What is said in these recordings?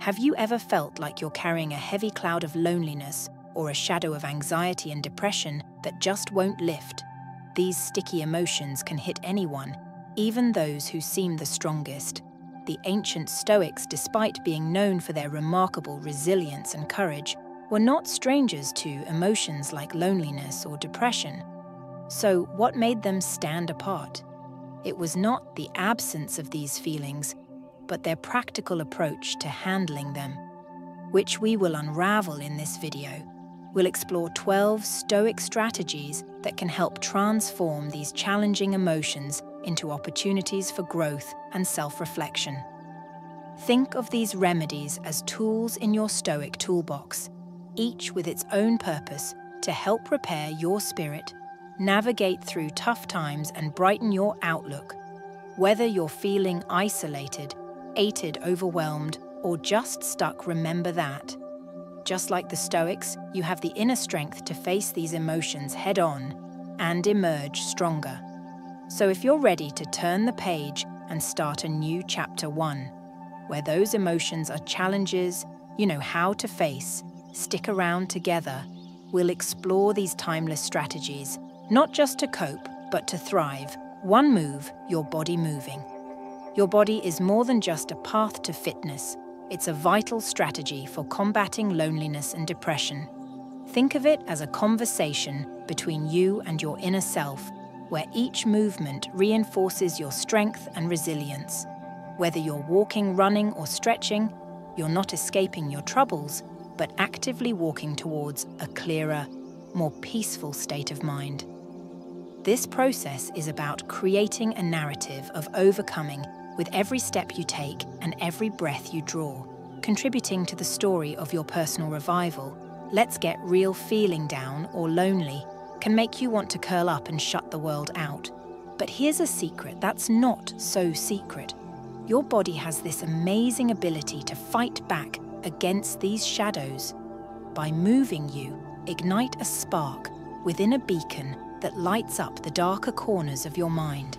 Have you ever felt like you're carrying a heavy cloud of loneliness or a shadow of anxiety and depression that just won't lift? These sticky emotions can hit anyone, even those who seem the strongest. The ancient Stoics, despite being known for their remarkable resilience and courage, were not strangers to emotions like loneliness or depression. So, what made them stand apart? It was not the absence of these feelings, but their practical approach to handling them, which we will unravel in this video. We'll explore 12 Stoic strategies that can help transform these challenging emotions into opportunities for growth and self-reflection. Think of these remedies as tools in your Stoic toolbox, each with its own purpose to help repair your spirit, navigate through tough times, and brighten your outlook. Whether you're feeling isolated, overwhelmed, or just stuck, remember that, just like the Stoics, you have the inner strength to face these emotions head-on and emerge stronger. So if you're ready to turn the page and start a new chapter 1, where those emotions are challenges you know how to face, stick around together. We'll explore these timeless strategies, not just to cope, but to thrive. One move, your body moving. Your body is more than just a path to fitness. It's a vital strategy for combating loneliness and depression. Think of it as a conversation between you and your inner self, where each movement reinforces your strength and resilience. Whether you're walking, running, or stretching, you're not escaping your troubles, but actively walking towards a clearer, more peaceful state of mind. This process is about creating a narrative of overcoming with every step you take and every breath you draw, contributing to the story of your personal revival. Let's get real. Feeling down or lonely can make you want to curl up and shut the world out. But here's a secret that's not so secret. Your body has this amazing ability to fight back against these shadows. By moving, you ignite a spark within a beacon that lights up the darker corners of your mind.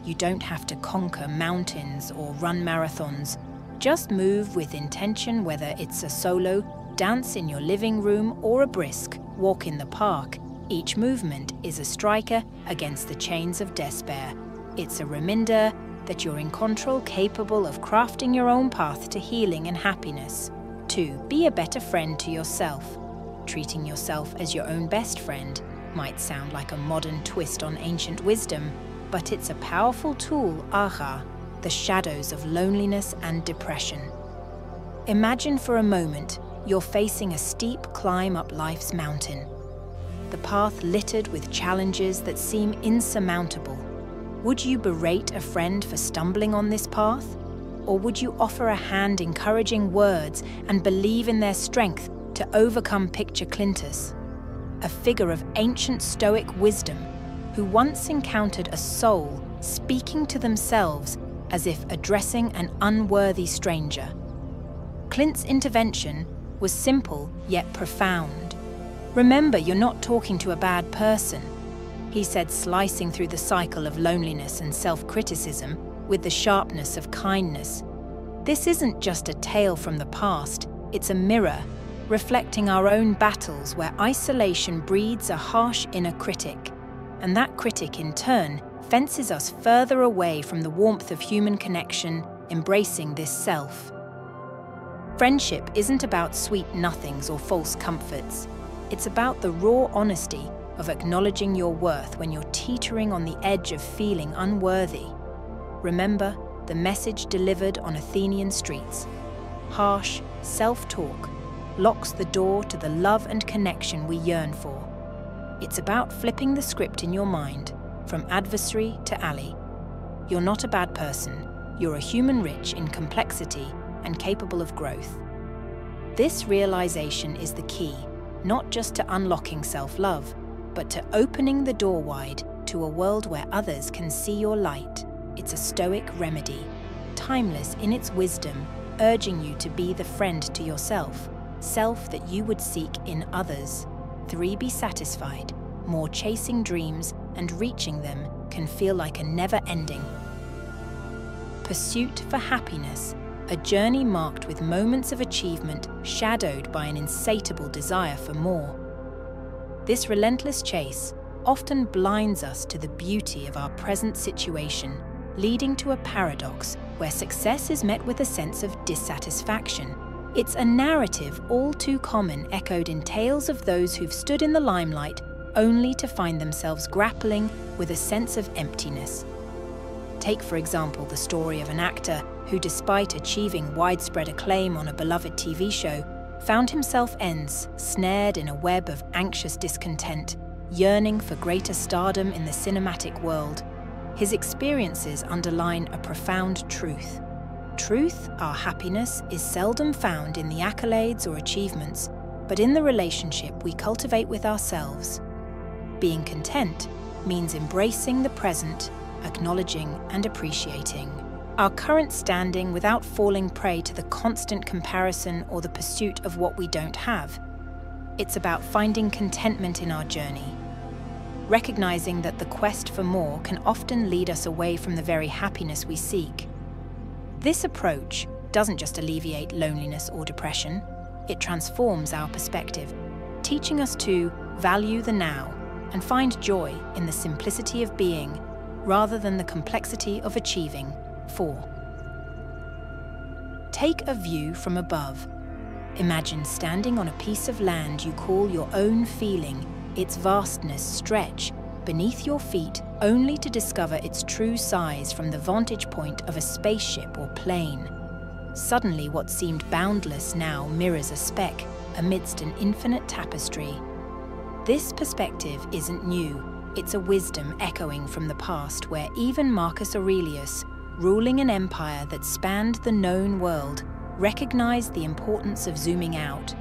You don't have to conquer mountains or run marathons. Just move with intention, whether it's a solo dance in your living room or a brisk walk in the park. Each movement is a striker against the chains of despair. It's a reminder that you're in control, capable of crafting your own path to healing and happiness. 2. Be a better friend to yourself. Treating yourself as your own best friend might sound like a modern twist on ancient wisdom, but it's a powerful tool. The shadows of loneliness and depression. Imagine for a moment you're facing a steep climb up life's mountain. The path littered with challenges that seem insurmountable. Would you berate a friend for stumbling on this path? Or would you offer a hand, encouraging words, and believe in their strength to overcome? Picture Clintus, a figure of ancient Stoic wisdom who once encountered a soul speaking to themselves as if addressing an unworthy stranger. Clint's intervention was simple yet profound. Remember, you're not talking to a bad person, he said, slicing through the cycle of loneliness and self-criticism with the sharpness of kindness. This isn't just a tale from the past, it's a mirror, reflecting our own battles where isolation breeds a harsh inner critic, and that critic in turn fences us further away from the warmth of human connection, embracing this self. Friendship isn't about sweet nothings or false comforts. It's about the raw honesty of acknowledging your worth when you're teetering on the edge of feeling unworthy. Remember the message delivered on Athenian streets. Harsh self-talk locks the door to the love and connection we yearn for. It's about flipping the script in your mind, from adversary to ally. You're not a bad person. You're a human rich in complexity and capable of growth. This realization is the key, not just to unlocking self-love, but to opening the door wide to a world where others can see your light. It's a Stoic remedy, timeless in its wisdom, urging you to be the friend to yourself, self that you would seek in others. 3. Be satisfied. More chasing dreams and reaching them can feel like a never-ending pursuit for happiness a journey marked with moments of achievement shadowed by an insatiable desire for more. This relentless chase often blinds us to the beauty of our present situation, leading to a paradox where success is met with a sense of dissatisfaction. It's a narrative all too common, echoed in tales of those who've stood in the limelight only to find themselves grappling with a sense of emptiness. Take, for example, the story of an actor who, despite achieving widespread acclaim on a beloved TV show, found himself snared in a web of anxious discontent, yearning for greater stardom in the cinematic world. His experiences underline a profound truth. Our happiness, is seldom found in the accolades or achievements, but in the relationship we cultivate with ourselves. Being content means embracing the present, acknowledging and appreciating our current standing without falling prey to the constant comparison or the pursuit of what we don't have. It's about finding contentment in our journey, recognizing that the quest for more can often lead us away from the very happiness we seek. This approach doesn't just alleviate loneliness or depression, it transforms our perspective, teaching us to value the now and find joy in the simplicity of being rather than the complexity of achieving. 4. Take a view from above. Imagine standing on a piece of land you call your own, feeling its vastness stretch beneath your feet, only to discover its true size from the vantage point of a spaceship or plane. Suddenly, what seemed boundless now mirrors a speck amidst an infinite tapestry. This perspective isn't new. It's a wisdom echoing from the past, where even Marcus Aurelius, ruling an empire that spanned the known world, recognized the importance of zooming out.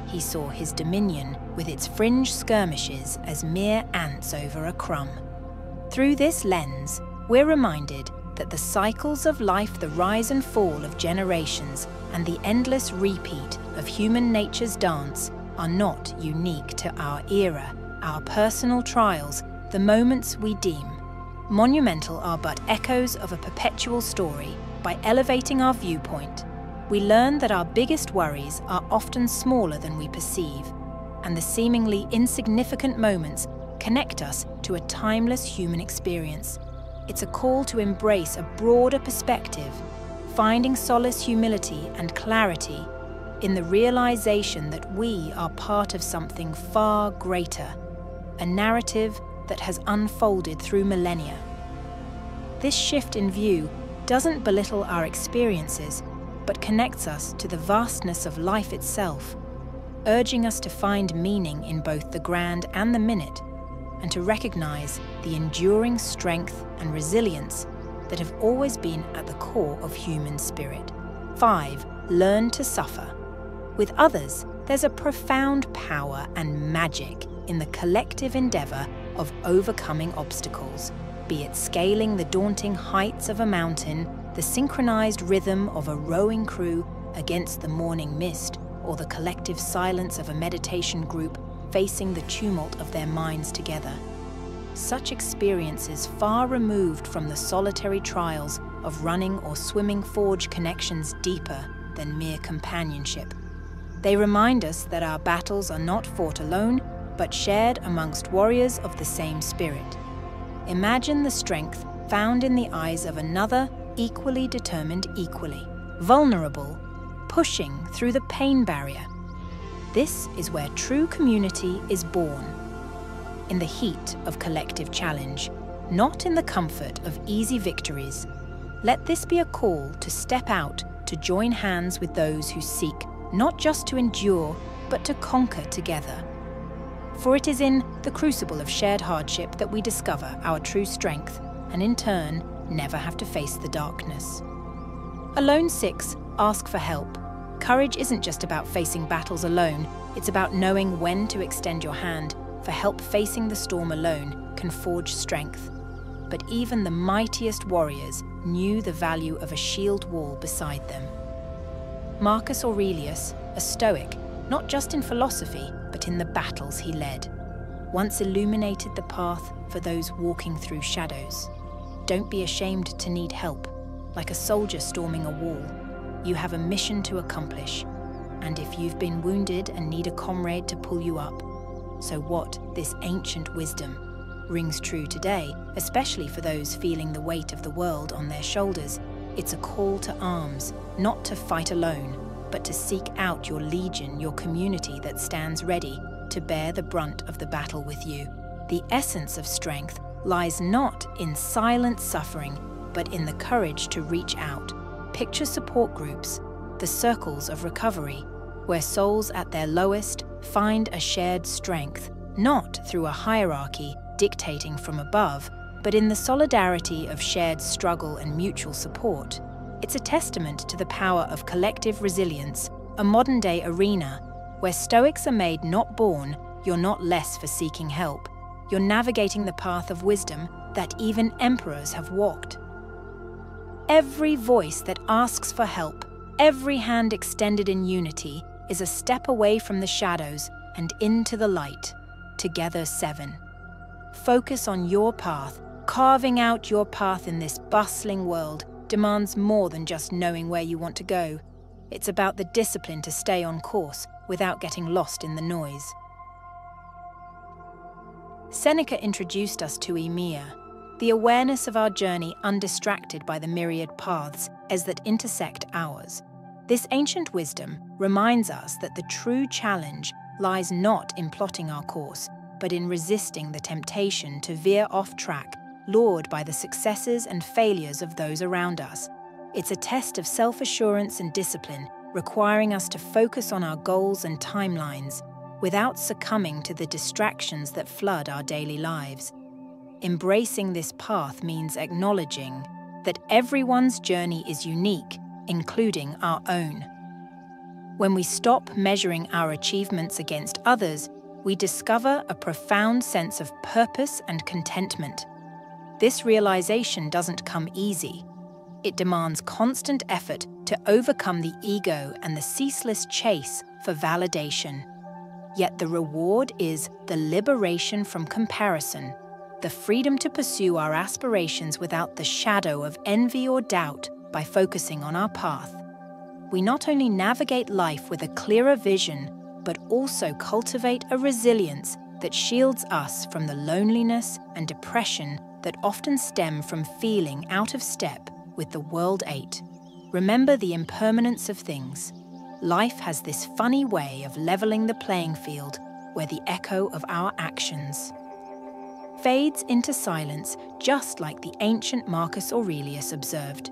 He saw his dominion, with its fringe skirmishes, as mere ants over a crumb. Through this lens, we're reminded that the cycles of life, the rise and fall of generations, and the endless repeat of human nature's dance are not unique to our era. Our personal trials, the moments we deem monumental, are but echoes of a perpetual story. By elevating our viewpoint, we learn that our biggest worries are often smaller than we perceive, and the seemingly insignificant moments connect us to a timeless human experience. It's a call to embrace a broader perspective, finding solace, humility, and clarity in the realization that we are part of something far greater, a narrative that has unfolded through millennia. This shift in view doesn't belittle our experiences, but connects us to the vastness of life itself, urging us to find meaning in both the grand and the minute, and to recognize the enduring strength and resilience that have always been at the core of human spirit. 5. Learn to suffer. With others, there's a profound power and magic in the collective endeavor of overcoming obstacles, be it scaling the daunting heights of a mountain, the synchronized rhythm of a rowing crew against the morning mist, or the collective silence of a meditation group facing the tumult of their minds together. Such experiences, far removed from the solitary trials of running or swimming, forge connections deeper than mere companionship. They remind us that our battles are not fought alone, but shared amongst warriors of the same spirit. Imagine the strength found in the eyes of another, equally determined, equally vulnerable, pushing through the pain barrier. This is where true community is born, in the heat of collective challenge, not in the comfort of easy victories. Let this be a call to step out, to join hands with those who seek not just to endure, but to conquer together. For it is in the crucible of shared hardship that we discover our true strength, and in turn, never have to face the darkness. Alone 6, ask for help. Courage isn't just about facing battles alone, it's about knowing when to extend your hand, for help facing the storm alone can forge strength. But even the mightiest warriors knew the value of a shield wall beside them. Marcus Aurelius, a Stoic, not just in philosophy, but in the battles he led, once illuminated the path for those walking through shadows. Don't be ashamed to need help, like a soldier storming a wall. you have a mission to accomplish. And if you've been wounded and need a comrade to pull you up, so what this ancient wisdom rings true today, especially for those feeling the weight of the world on their shoulders. It's a call to arms, not to fight alone, but to seek out your legion, your community that stands ready to bear the brunt of the battle with you. The essence of strength lies not in silent suffering, but in the courage to reach out. Picture support groups, the circles of recovery, where souls at their lowest find a shared strength, not through a hierarchy dictating from above, but in the solidarity of shared struggle and mutual support. It's a testament to the power of collective resilience, a modern-day arena where Stoics are made, not born. You're not less for seeking help. You're navigating the path of wisdom that even emperors have walked. Every voice that asks for help, every hand extended in unity, is a step away from the shadows and into the light. Together 7. Focus on your path. Carving out your path in this bustling world demands more than just knowing where you want to go. It's about the discipline to stay on course without getting lost in the noise. Seneca introduced us to Emia, the awareness of our journey undistracted by the myriad paths as that intersect ours. This ancient wisdom reminds us that the true challenge lies not in plotting our course, but in resisting the temptation to veer off track, lured by the successes and failures of those around us. It's a test of self-assurance and discipline, requiring us to focus on our goals and timelines without succumbing to the distractions that flood our daily lives. Embracing this path means acknowledging that everyone's journey is unique, including our own. When we stop measuring our achievements against others, we discover a profound sense of purpose and contentment. This realization doesn't come easy. It demands constant effort to overcome the ego and the ceaseless chase for validation. Yet the reward is the liberation from comparison, the freedom to pursue our aspirations without the shadow of envy or doubt by focusing on our path. We not only navigate life with a clearer vision, but also cultivate a resilience that shields us from the loneliness and depression that often stem from feeling out of step with the world 8. Remember the impermanence of things. Life has this funny way of leveling the playing field where the echo of our actions fades into silence, just like the ancient Marcus Aurelius observed.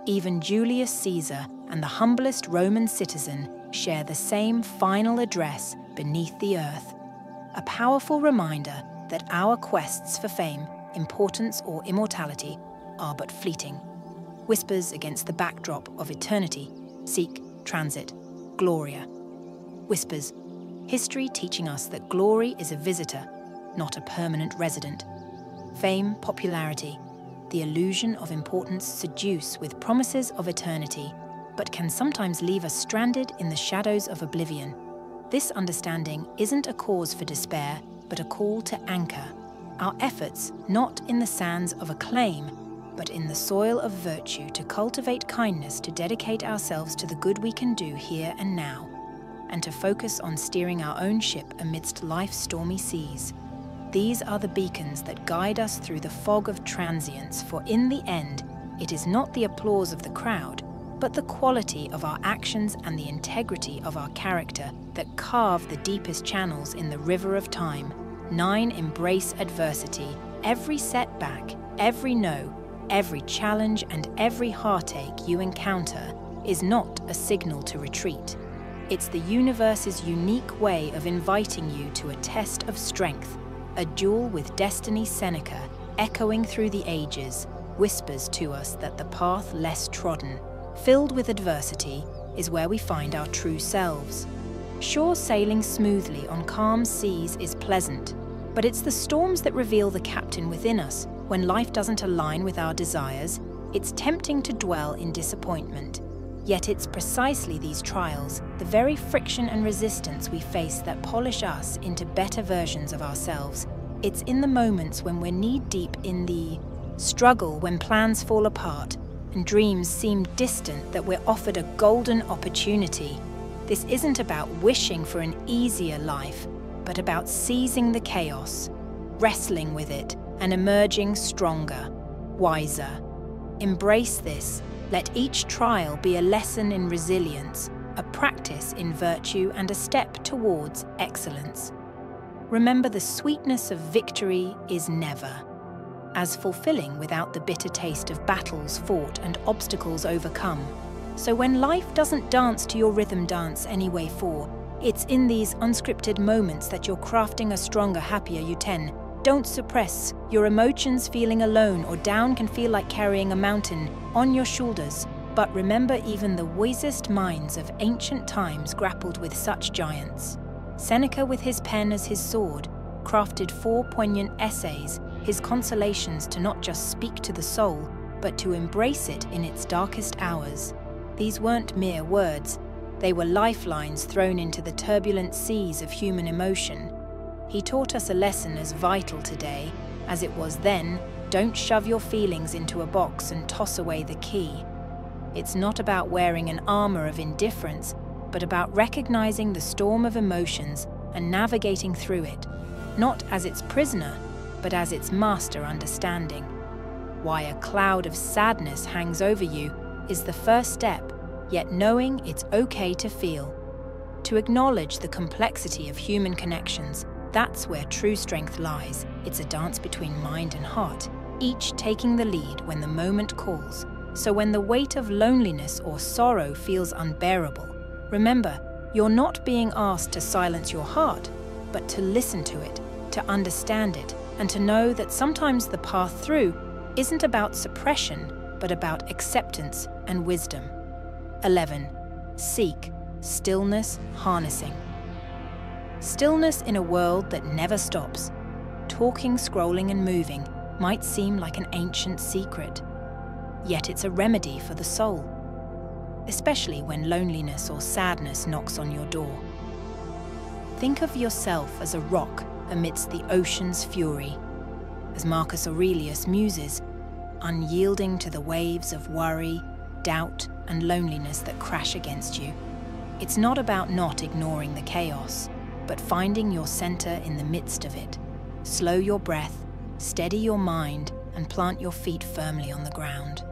Even Julius Caesar and the humblest Roman citizen share the same final address beneath the earth, a powerful reminder that our quests for fame, importance, or immortality are but fleeting. Whispers against the backdrop of eternity, seek, transit, gloria. Whispers, history teaching us that glory is a visitor, not a permanent resident. Fame, popularity, the illusion of importance seduce with promises of eternity, but can sometimes leave us stranded in the shadows of oblivion. This understanding isn't a cause for despair, but a call to anchor our efforts not in the sands of acclaim, but in the soil of virtue, to cultivate kindness, to dedicate ourselves to the good we can do here and now, and to focus on steering our own ship amidst life's stormy seas. These are the beacons that guide us through the fog of transience, for in the end, it is not the applause of the crowd, but the quality of our actions and the integrity of our character that carve the deepest channels in the river of time. 9. Embrace adversity. Every setback, every no, every challenge, and every heartache you encounter is not a signal to retreat. It's the universe's unique way of inviting you to a test of strength. A duel with destiny. Seneca, echoing through the ages, whispers to us that the path less trodden, filled with adversity, is where we find our true selves. Sure, sailing smoothly on calm seas is pleasant, but it's the storms that reveal the captain within us. When life doesn't align with our desires, it's tempting to dwell in disappointment. Yet it's precisely these trials, the very friction and resistance we face, that polish us into better versions of ourselves. It's in the moments when we're knee-deep in the struggle, when plans fall apart, and dreams seem distant, that we're offered a golden opportunity. This isn't about wishing for an easier life, but about seizing the chaos, wrestling with it, and emerging stronger, wiser. Embrace this. Let each trial be a lesson in resilience, a practice in virtue, and a step towards excellence. Remember, the sweetness of victory is never as fulfilling without the bitter taste of battles fought and obstacles overcome. So when life doesn't dance to your rhythm dance anyway, for it's in these unscripted moments that you're crafting a stronger, happier you. 10. Don't suppress your emotions. Feeling alone or down can feel like carrying a mountain on your shoulders. But remember, even the wisest minds of ancient times grappled with such giants. Seneca, with his pen as his sword, crafted 4 poignant essays, his consolations to not just speak to the soul, but to embrace it in its darkest hours. These weren't mere words, they were lifelines thrown into the turbulent seas of human emotion. He taught us a lesson as vital today as it was then. Don't shove your feelings into a box and toss away the key. It's not about wearing an armor of indifference, but about recognizing the storm of emotions and navigating through it, not as its prisoner, but as its master understanding. Why a cloud of sadness hangs over you is the first step, yet knowing it's okay to feel. To acknowledge the complexity of human connections, that's where true strength lies. It's a dance between mind and heart, each taking the lead when the moment calls. So when the weight of loneliness or sorrow feels unbearable, remember, you're not being asked to silence your heart, but to listen to it, to understand it, and to know that sometimes the path through isn't about suppression, but about acceptance and wisdom. 11. Seek stillness, harnessing. Stillness in a world that never stops. Talking, scrolling, and moving might seem like an ancient secret, yet it's a remedy for the soul, especially when loneliness or sadness knocks on your door. Think of yourself as a rock amidst the ocean's fury. As Marcus Aurelius muses, unyielding to the waves of worry, doubt, and loneliness that crash against you. It's not about not ignoring the chaos, but finding your center in the midst of it. Slow your breath, steady your mind, and plant your feet firmly on the ground.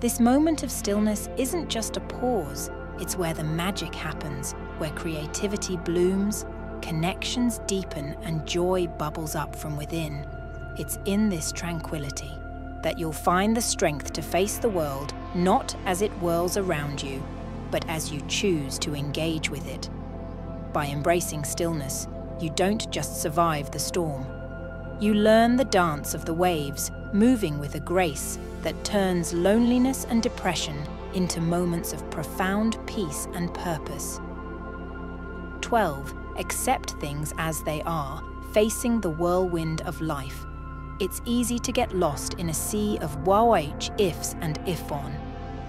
This moment of stillness isn't just a pause, it's where the magic happens, where creativity blooms, connections deepen, and joy bubbles up from within. It's in this tranquility that you'll find the strength to face the world, not as it whirls around you, but as you choose to engage with it. By embracing stillness, you don't just survive the storm. You learn the dance of the waves, moving with a grace that turns loneliness and depression into moments of profound peace and purpose. 12. Accept things as they are, facing the whirlwind of life. It's easy to get lost in a sea of why, ifs, and if on.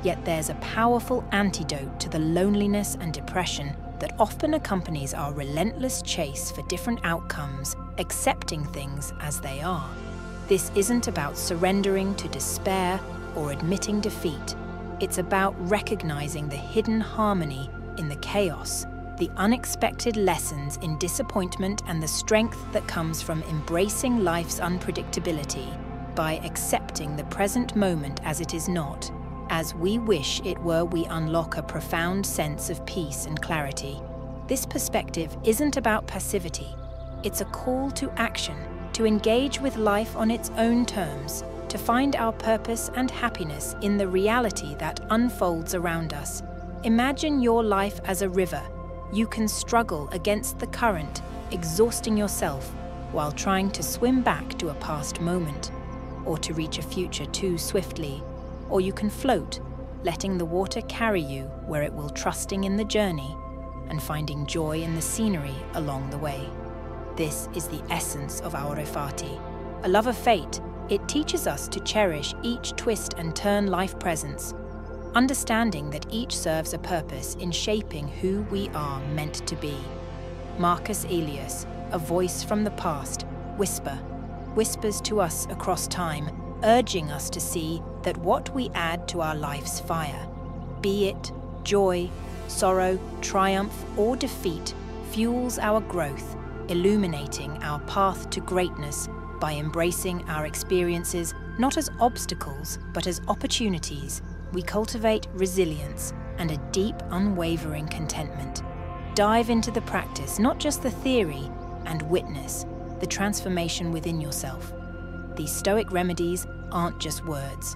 Yet there's a powerful antidote to the loneliness and depression that often accompanies our relentless chase for different outcomes, accepting things as they are. This isn't about surrendering to despair or admitting defeat. It's about recognizing the hidden harmony in the chaos, the unexpected lessons in disappointment, and the strength that comes from embracing life's unpredictability. By accepting the present moment as it is not, as we wish it were, we unlock a profound sense of peace and clarity. This perspective isn't about passivity. It's a call to action, to engage with life on its own terms, to find our purpose and happiness in the reality that unfolds around us. Imagine your life as a river. You can struggle against the current, exhausting yourself while trying to swim back to a past moment, or to reach a future too swiftly. Or you can float, letting the water carry you where it will, trusting in the journey and finding joy in the scenery along the way. This is the essence of Aure Fati, a love of fate. It teaches us to cherish each twist and turn life presence, understanding that each serves a purpose in shaping who we are meant to be. Marcus Aurelius, a voice from the past, whispers to us across time, urging us to see that what we add to our life's fire, be it joy, sorrow, triumph, or defeat, fuels our growth, illuminating our path to greatness by embracing our experiences not as obstacles but as opportunities. We cultivate resilience and a deep, unwavering contentment. Dive into the practice, not just the theory, and witness the transformation within yourself. These Stoic remedies aren't just words.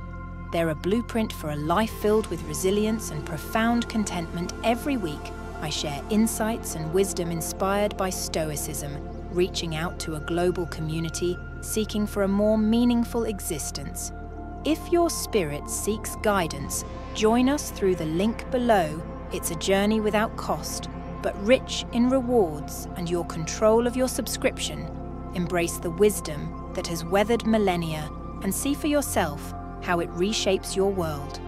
They're a blueprint for a life filled with resilience and profound contentment. Every week, I share insights and wisdom inspired by Stoicism, reaching out to a global community seeking for a more meaningful existence. If your spirit seeks guidance, join us through the link below. It's a journey without cost, but rich in rewards and your control of your subscription. Embrace the wisdom that has weathered millennia and see for yourself how it reshapes your world.